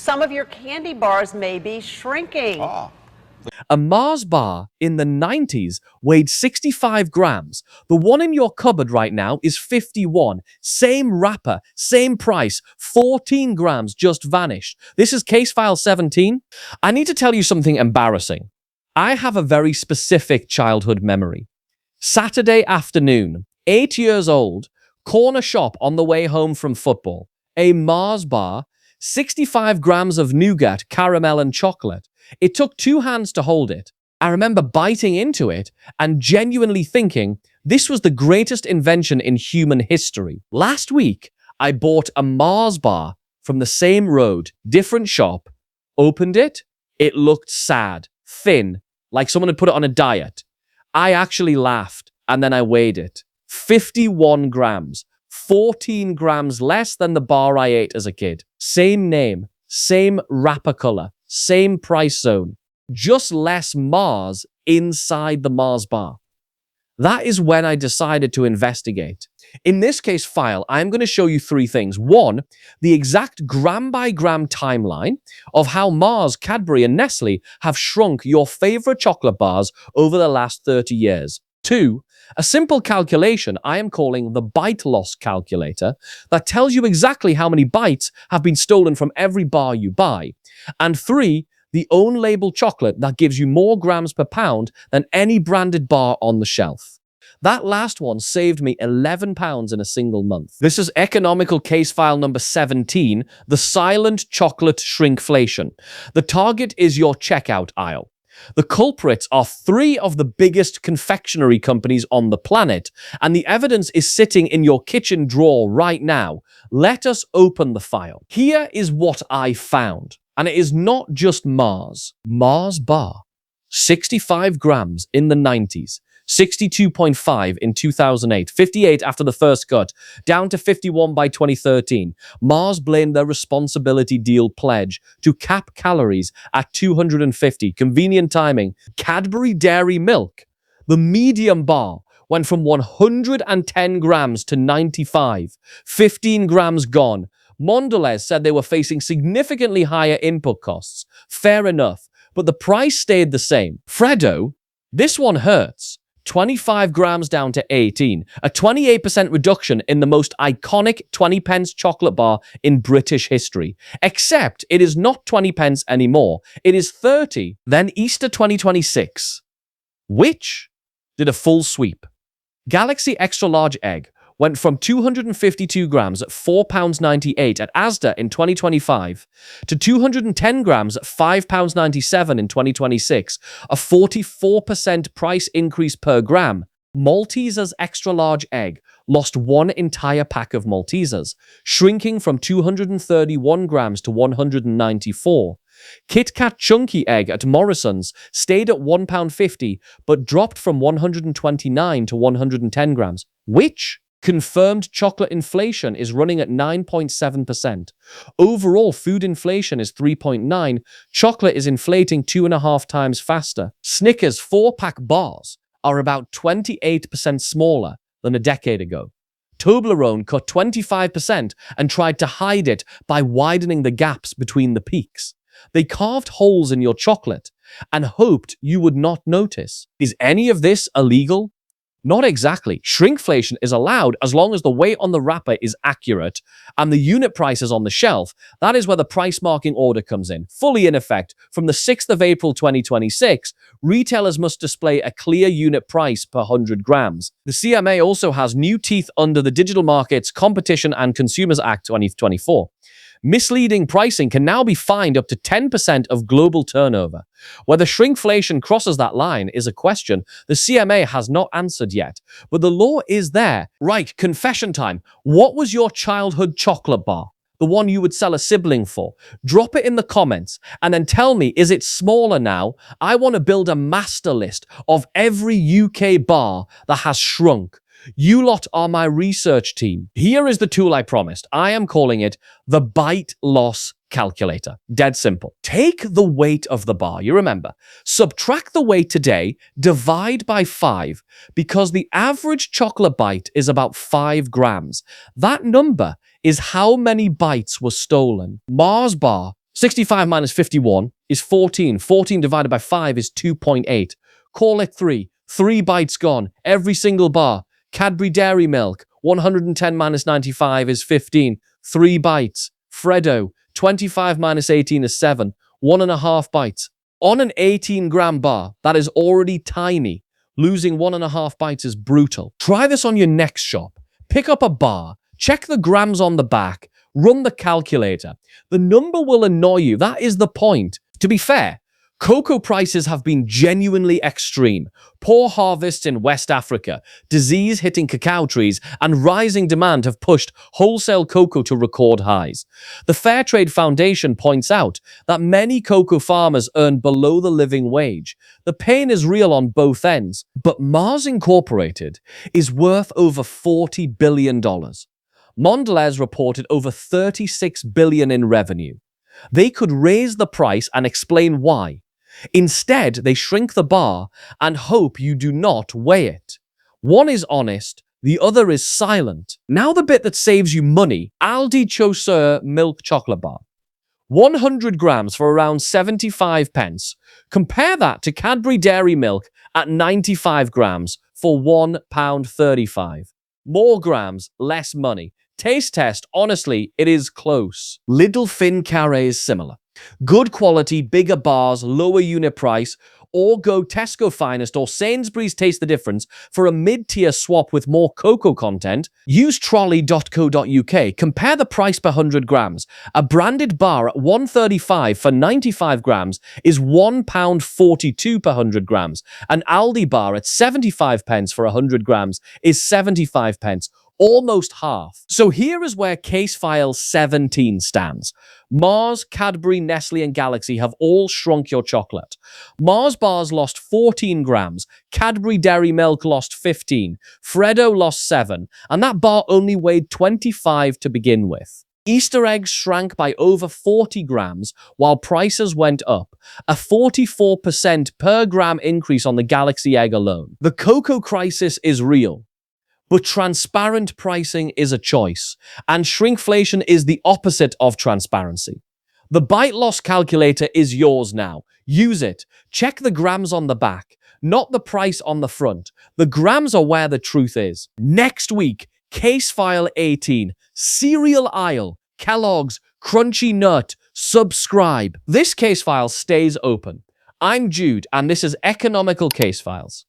Some of your candy bars may be shrinking. A Mars bar in the 90s weighed 65 grams. The one in your cupboard right now is 51. Same wrapper, same price, 14 grams just vanished. This is case file 17. I need to tell you something embarrassing. I have a very specific childhood memory. Saturday afternoon, 8 years old, corner shop on the way home from football. A Mars bar, 65 grams of nougat, caramel and chocolate. It took 2 hands to hold it. I remember biting into it and genuinely thinking this was the greatest invention in human history. Last week, I bought a Mars bar from the same road, different shop, opened it. It looked sad, thin, like someone had put it on a diet. I actually laughed and then I weighed it. 51 grams, 14 grams less than the bar I ate as a kid. Same name, same wrapper color, same price zone, just less Mars inside the Mars bar. That is when I decided to investigate. In this case file, I'm going to show you 3 things. 1, the exact gram by gram timeline of how Mars, Cadbury, and Nestle have shrunk your favorite chocolate bars over the last 30 years. 2, a simple calculation I am calling the bite loss calculator that tells you exactly how many bites have been stolen from every bar you buy. And 3, the own label chocolate that gives you more grams per pound than any branded bar on the shelf. That last one saved me £11 in a single month. This is Economical case file number 17, the silent chocolate shrinkflation. The target is your checkout aisle. The culprits are 3 of the biggest confectionery companies on the planet, and the evidence is sitting in your kitchen drawer right now. Let us open the file. Here is what I found, and it is not just Mars. Mars bar, 65 grams in the 90s, 62.5 in 2008, 58 after the first cut, down to 51 by 2013. Mars blamed their responsibility deal pledge to cap calories at 250. Convenient timing. Cadbury Dairy Milk, the medium bar, went from 110 grams to 95, 15 grams gone. Mondelez said they were facing significantly higher input costs. Fair enough, but the price stayed the same. Freddo, this one hurts. 25 grams down to 18, a 28% reduction in the most iconic 20p chocolate bar in British history. Except it is not 20p anymore, it is 30. Then Easter 2026, which did a full sweep. Galaxy Extra Large Egg went from 252 grams at £4.98 at Asda in 2025 to 210 grams at £5.97 in 2026, a 44% price increase per gram. Maltesers Extra Large Egg lost 1 entire pack of Maltesers, shrinking from 231 grams to 194. Kit Kat Chunky Egg at Morrison's stayed at £1.50 but dropped from 129 to 110 grams, which confirmed chocolate inflation is running at 9.7%. Overall, food inflation is 3.9%. Chocolate is inflating 2.5 times faster. Snickers 4-pack bars are about 28% smaller than a decade ago. Toblerone cut 25% and tried to hide it by widening the gaps between the peaks. They carved holes in your chocolate and hoped you would not notice. Is any of this illegal? Not exactly. Shrinkflation is allowed as long as the weight on the wrapper is accurate and the unit price is on the shelf. That is where the price marking order comes in. Fully in effect, from the 6th of April 2026, retailers must display a clear unit price per 100 grams. The CMA also has new teeth under the Digital Markets Competition and Consumers Act 2024. Misleading pricing can now be fined up to 10% of global turnover. Whether shrinkflation crosses that line is a question the CMA has not answered yet, but the law is there. Right, confession time. What was your childhood chocolate bar? The one you would sell a sibling for? Drop it in the comments and then tell me, is it smaller now? I want to build a master list of every UK bar that has shrunk. You lot are my research team. Here is the tool I promised. I am calling it the bite loss calculator. Dead simple. Take the weight of the bar. You remember, subtract the weight today, divide by 5, because the average chocolate bite is about 5 grams. That number is how many bites were stolen. Mars bar, 65 minus 51 is 14. 14 divided by 5 is 2.8. Call it 3. 3 bites gone. Every single bar. Cadbury Dairy Milk, 110 minus 95 is 15. 3 bites. Freddo, 25 minus 18 is 7. 1.5 bites. On an 18-gram bar, that is already tiny. Losing 1.5 bites is brutal. Try this on your next shop. Pick up a bar, check the grams on the back, run the calculator. The number will annoy you. That is the point. To be fair, cocoa prices have been genuinely extreme. Poor harvests in West Africa, disease hitting cacao trees, and rising demand have pushed wholesale cocoa to record highs. The Fairtrade Foundation points out that many cocoa farmers earn below the living wage. The pain is real on both ends, but Mars Incorporated is worth over $40 billion. Mondelez reported over $36 billion in revenue. They could raise the price and explain why. Instead, they shrink the bar and hope you do not weigh it. One is honest, the other is silent. Now the bit that saves you money, Aldi Grocer milk chocolate bar. 100 grams for around 75 pence. Compare that to Cadbury Dairy Milk at 95 grams for £1.35. More grams, less money. Taste test, honestly, it is close. Lidl Fin Carré is similar. Good quality, bigger bars, lower unit price, or go Tesco Finest or Sainsbury's Taste the Difference for a mid-tier swap with more cocoa content. Use trolley.co.uk. Compare the price per 100 grams. A branded bar at $1.35 for 95 grams is £1.42 per 100 grams. An Aldi bar at 75 pence for 100 grams is 75 pence. Almost half. So here is where case file 17 stands. Mars, Cadbury, Nestle, and Galaxy have all shrunk your chocolate. Mars bars lost 14 grams, Cadbury Dairy Milk lost 15, Freddo lost 7, and that bar only weighed 25 to begin with. Easter eggs shrank by over 40 grams while prices went up, a 44% per gram increase on the Galaxy egg alone. The cocoa crisis is real. But transparent pricing is a choice, and shrinkflation is the opposite of transparency. The bite loss calculator is yours now. Use it. Check the grams on the back, not the price on the front. The grams are where the truth is. Next week, case file 18, cereal aisle, Kellogg's, Crunchy Nut, subscribe. This case file stays open. I'm Jude, and this is Economical Case Files.